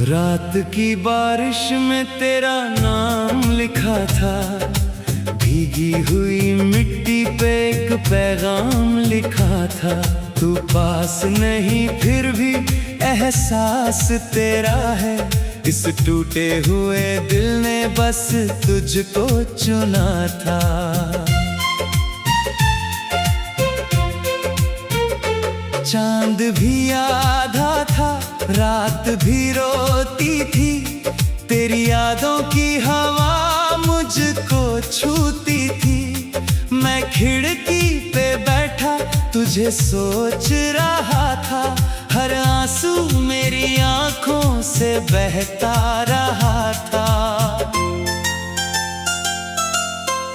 रात की बारिश में तेरा नाम लिखा था, भीगी हुई मिट्टी पे एक पैगाम लिखा था। तू पास नहीं फिर भी एहसास तेरा है, इस टूटे हुए दिल ने बस तुझको चुना था। चांद भी आधा था, रात भी रोती थी, तेरी यादों की हवा मुझको छूती थी। मैं खिड़की पे बैठा तुझे सोच रहा था, हर आंसू मेरी आंखों से बहता रहा था।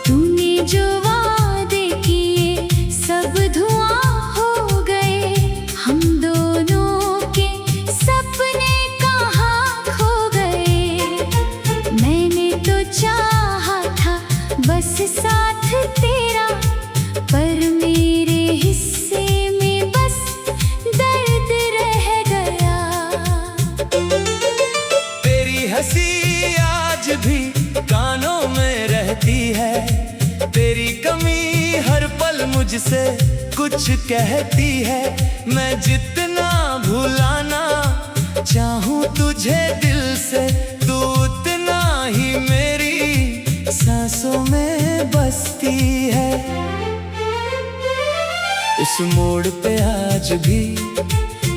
तूने जो वादे किए सब धुआं हो गए, हम दोनों के सपने कहाँ खो गए। मैंने तो चाहा था बस साथ तेरा, पर मेरे हिस्से में बस दर्द रह गया। तेरी हंसी आज भी कानों में रहती है, तेरी कमी हर पल मुझसे कुछ कहती है। मैं जितना भुलाना चाहूं तुझे दिल से, तू उतना ही मेरी सांसों में बसती है। उस मोड़ पे आज भी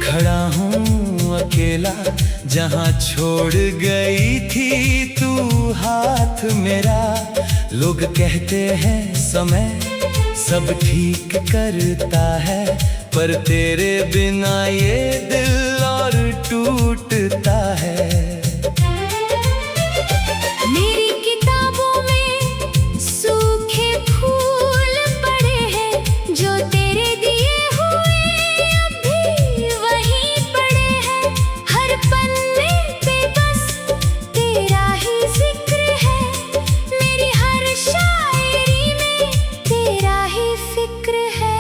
खड़ा हूँ अकेला, जहाँ छोड़ गई थी तू हाथ मेरा। लोग कहते हैं समय सब ठीक करता है, पर तेरे बिना ये दिल और टूटता है। मेरी किताबों में सूखे फूल पड़े हैं, जो तेरे दिए हुए अभी वहीं पड़े हैं। हर पन्ने पे बस तेरा ही जिक्र है, मेरी हर शायरी में तेरा ही फिक्र है।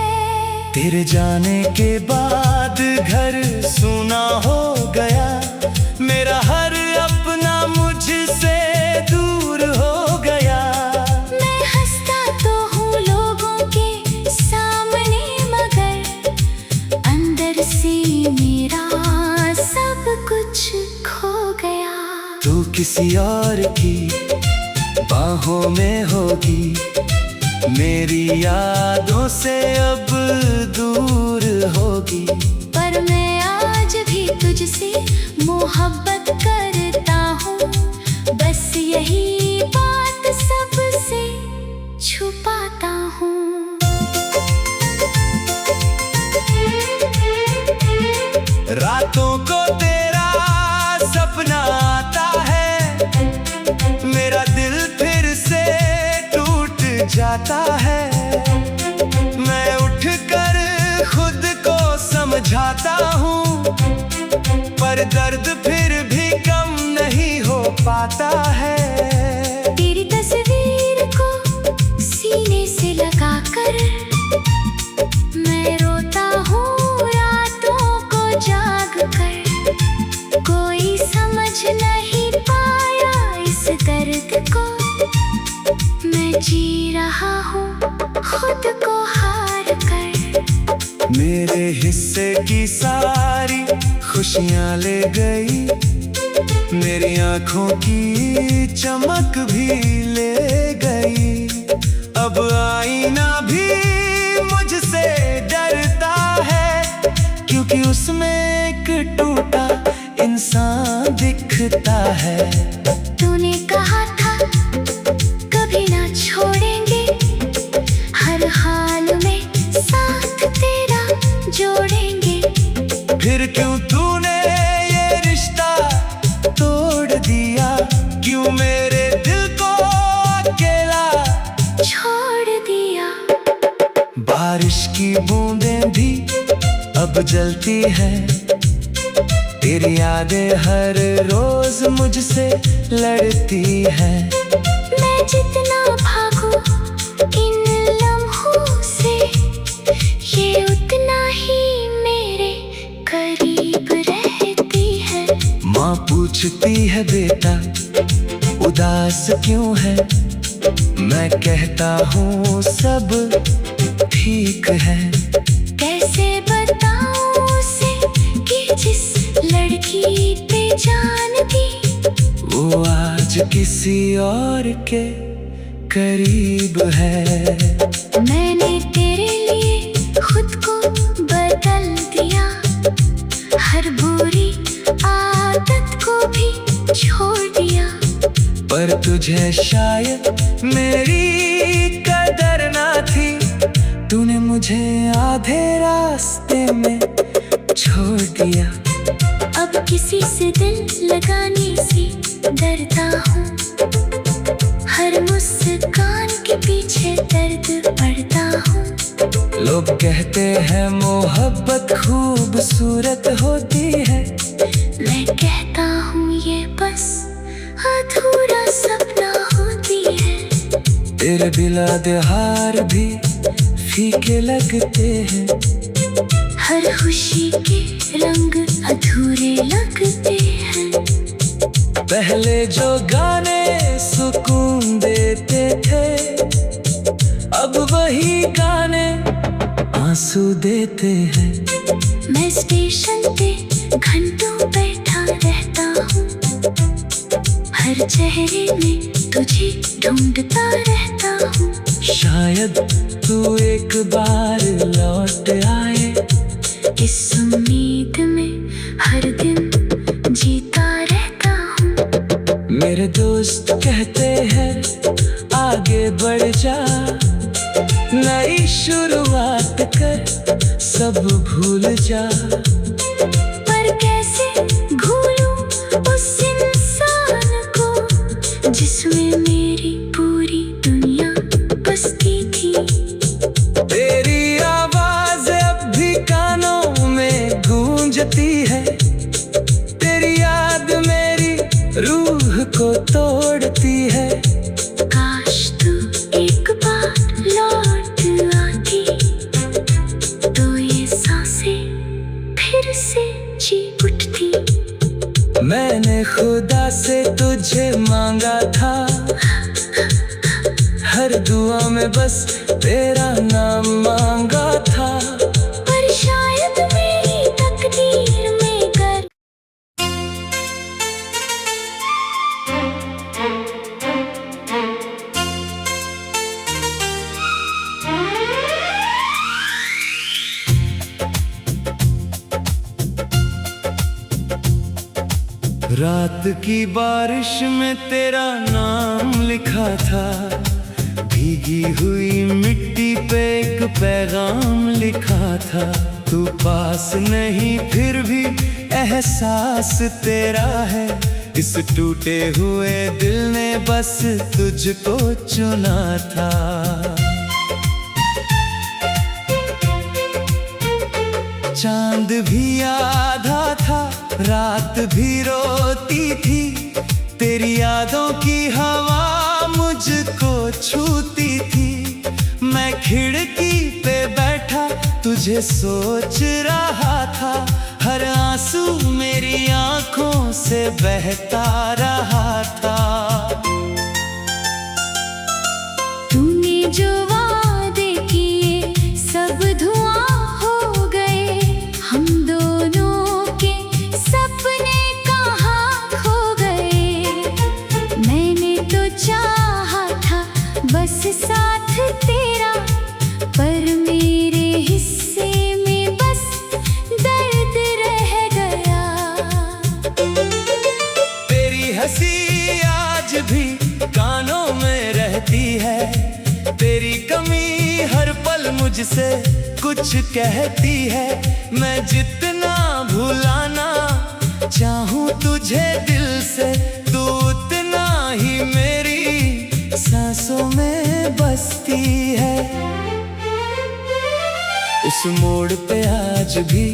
तेरे जाने के बाद घर सूना हो गया, मेरा हर अपना मुझसे दूर हो गया। मैं हंसता तो हूँ लोगों के सामने, मगर अंदर से मेरा सब कुछ खो गया। तू किसी और की बाहों में होगी, मेरी यादों से अब दूर होगी। पर मैं आज भी तुझसे मोहब्बत करता हूँ, बस यही बात सबसे छुपाता हूँ। रातों को तेरा सपना आता है, मेरा दिल फिर से टूट जाता है। मैं उठकर खुद को समझाता हूँ, पर दर्द फिर भी कम नहीं हो पाता है। तेरी तस्वीर को सीने से लगाकर मैं रोता हूँ रातों को जाग कर। कोई समझ नहीं पाया इस दर्द को, मैं जी रहा हूँ खुद को हार कर। मेरे हिस्से की सारी खुशियाँ ले गई, मेरी आँखों की चमक भी ले गई। अब आईना भी मुझसे डरता है, क्योंकि उसमें एक टूटा इंसान दिखता है। तूने कहा था कभी ना छोड़ेंगे, हर हाल में साथ तेरा जोड़ेंगे। फिर क्यों तूने ये रिश्ता तोड़ दिया, क्यों मेरे दिल को अकेला छोड़ दिया। बारिश की बूंदें भी अब जलती है, तेरी यादें हर रोज मुझसे लड़ती है। मैं जितना भागूं इन लम्हों से, ये उतना ही मेरे करीब रहती है। माँ पूछती है बेटा उदास क्यों है, मैं कहता हूँ सब ठीक है। कैसे बताऊं उसे कि जिस लड़की पे जान दी वो आज किसी और के करीब है। मैंने तेरे लिए खुद को बदल दिया, हर बुरी आदत को भी छोड़ दिया। पर तुझे शायद मेरी कदर ना थी, तूने मुझे आधे रास्ते में छोड़ दिया। अब किसी से दिल लगाने से डरता हूँ, हर मुस्कान के पीछे दर्द पड़ता हूँ। लोग कहते हैं मोहब्बत खूबसूरत होती है, मैं कहता हूँ ये बस अधूरा सपना होती है। तेरे बिलादहार भी फीके लगते हैं, हर खुशी के रंग अधूरे लगते हैं। पहले जो गाने सुकून देते थे, अब वही गाने आंसू देते हैं। मैं स्टेशन पे घंटों बैठा रहता हूँ, हर चेहरे में तुझे ढूंढता रहता हूँ। शायद तू एक बार लौट आए, इस उम्मीद में हर दिन जीता रहता हूँ। मेरे दोस्त कहते हैं आगे बढ़ जा, नई शुरुआत कर, सब भूल जा। पर कैसे भूलूं उस इंसान को जिसमें मेरी पूरी दुनिया बसती थी। तेरी आवाज अब भी कानों में गूंजती है, तेरी याद मेरी रूह को तोड़ती है। काश तू एक बार लौट आती, तो ये सांसें फिर से जी उठती। मैंने खुदा से तुझे मांगा था, हर दुआ में बस तेरा नाम मांगा था। पर शायद मेरी तकदीर में कर रात की बारिश में तेरा नाम लिखा था, भीगी हुई मिट्टी पे एक पैगाम लिखा था। तू पास नहीं फिर भी एहसास तेरा है, इस टूटे हुए दिल ने बस तुझको चुना था। चांद भी आधा था, रात भी रोती थी, तेरी यादों की हवा मुझको छूती थी। मैं खिड़की पे बैठा तुझे सोच रहा था, हर आंसू मेरी आंखों से बहता रहा था। तूने जो वादे किए सब धुआं हो गए, हम दोनों के सपने कहाँ खो गए। मैंने तो चाहा था बस साथ तेरा, पर मेरे हिस्से में बस दर्द रह गया। तेरी हंसी आज भी कानों में रहती है, तेरी कमी हर पल मुझसे कुछ कहती है। मैं जितना भुलाना चाहूं तुझे दिल से, तू उतना ही मेरी सांसों में बसती है। उस मोड़ पे आज भी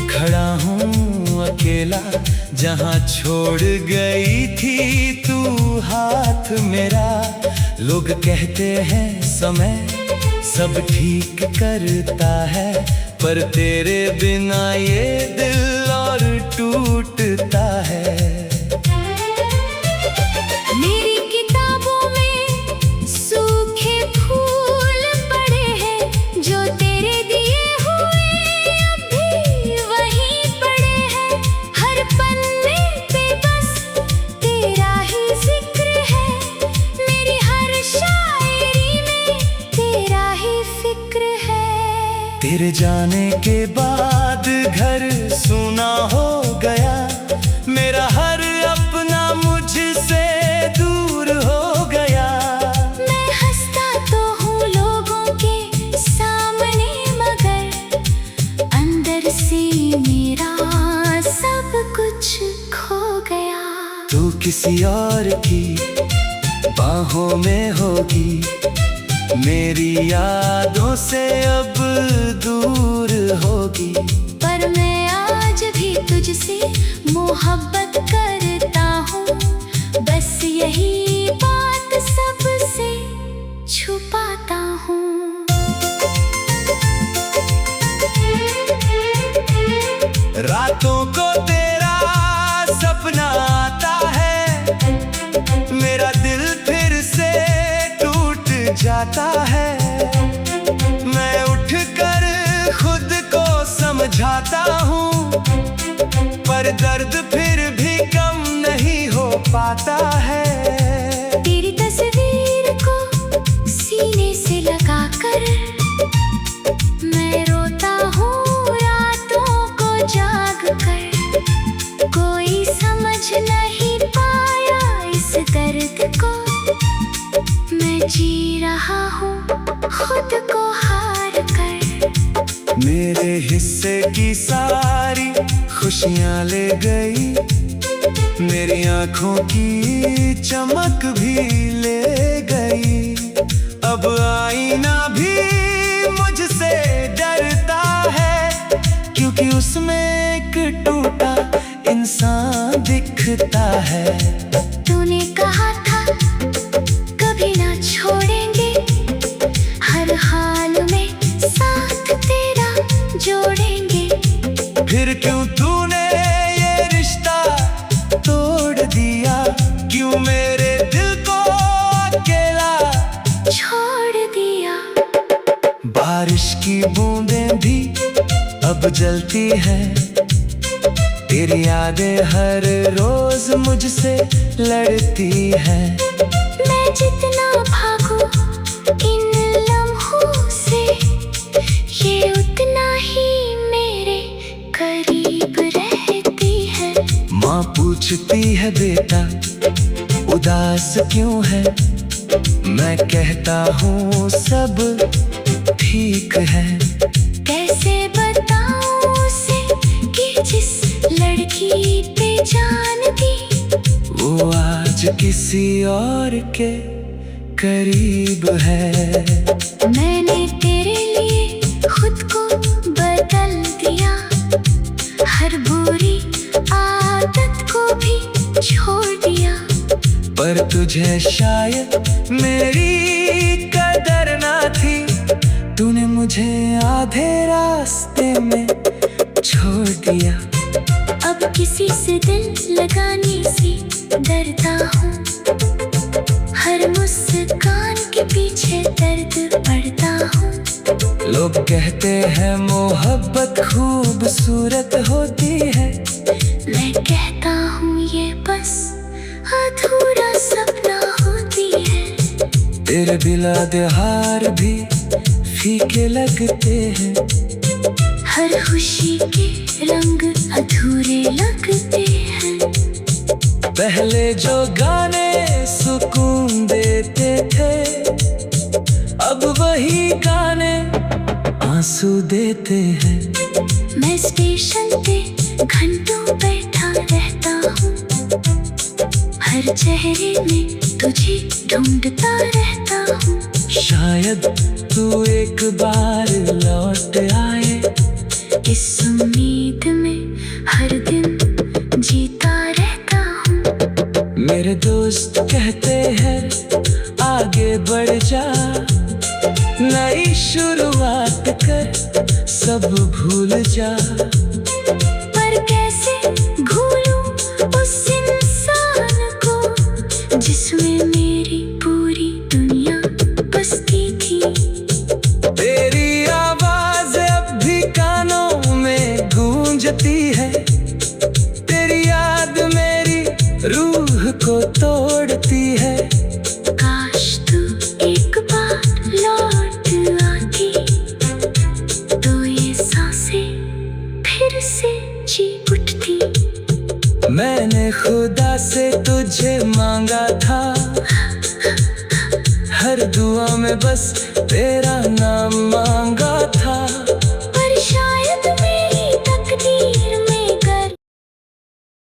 खड़ा हूँ अकेला, जहाँ छोड़ गई थी तू हाथ मेरा। लोग कहते हैं समय सब ठीक करता है, पर तेरे बिना ये दिल और टूटता है। जाने के बाद घर सूना हो गया, मेरा हर अपना मुझसे दूर हो गया। मैं हंसता तो हूँ लोगों के सामने, मगर अंदर से मेरा सब कुछ खो गया। तू किसी और की बाहों में होगी, मेरी यादों से अब दूर होगी। पर मैं आज भी तुझसे मोहब्बत करता हूँ, बस यही बात सबसे छुपाता हूँ। रातों को तेरा सपना आता है, मेरा दिल फिर से टूट जाता है। मैं उठकर खुद को समझाता हूँ, पर दर्द फिर भी कम नहीं हो पाता है। तेरी तस्वीर को सीने से लगाकर मैं रोता हूँ रातों को जाग कर। कोई समझ नहीं पाया इस दर्द को, मैं जी रहा हूँ खुद को हार कर। मेरे हिस्से की सारी खुशियाँ ले गई, मेरी आँखों की चमक भी ले गई। अब आईना भी मुझसे डरता है, क्योंकि उसमें एक टूटा इंसान दिखता है। तूने कहा था कभी ना छोड़ेंगे, हर हाल में साथ तेरा जोड़ेंगे। फिर क्यों तूने ये रिश्ता तोड़ दिया, क्यों मेरे दिल को अकेला छोड़ दिया। बारिश की बूंदें भी अब जलती है, तेरी यादें हर रोज मुझसे लड़ती है। मैं जितना भागूं इन लम्हों से, ये उतना ही मेरे करीब रहती है। माँ पूछती है बेटा उदास क्यों है, मैं कहता हूँ सब ठीक है। कैसे बताऊं उसे कि जिस लड़की पे जान दी, वो आज किसी और के करीब है। मैंने तेरे लिए खुद को बदल दिया, हर बुरी आदत को भी छोड़ दिया। पर तुझे शायद मेरी कदर ना थी, तूने मुझे आधे रास्ते में छोड़ दिया। अब किसी से दिल लगाने से डरता हूँ, हर मुस्कान के पीछे दर्द पड़ता हूँ। लोग कहते हैं मोहब्बत खूबसूरत होती है, मैं कहता हूँ ये बस अधूरा सपना होती है। तेरे बिला हार भी फीके लगते हैं, हर खुशी के रंग अधूरे लगते हैं। पहले जो गाने सुकून देते थे, अब वही गाने आंसू देते हैं। मैं स्टेशन पे घंटों बैठा रहता हूँ, हर चेहरे में तुझे ढूंढता रहता हूँ। शायद तू एक बार लौट आए, इस उम्मीद में हर दिन जीता रहता हूँ। मेरे दोस्त कहते हैं आगे बढ़ जा, नई शुरुआत कर, सब भूल जा। पर कैसे भूलूं उस इंसान को जिसमें मेरी पूरी दुनिया बसती थी। तेरी आवाज अब भी कानों में गूंजती है, तेरी याद मेरी रूह को तोड़ती है। काश तू एक बार लौट आती, तो ये मैंने खुदा से तुझे मांगा था, हर दुआ में बस तेरा नाम मांगा था।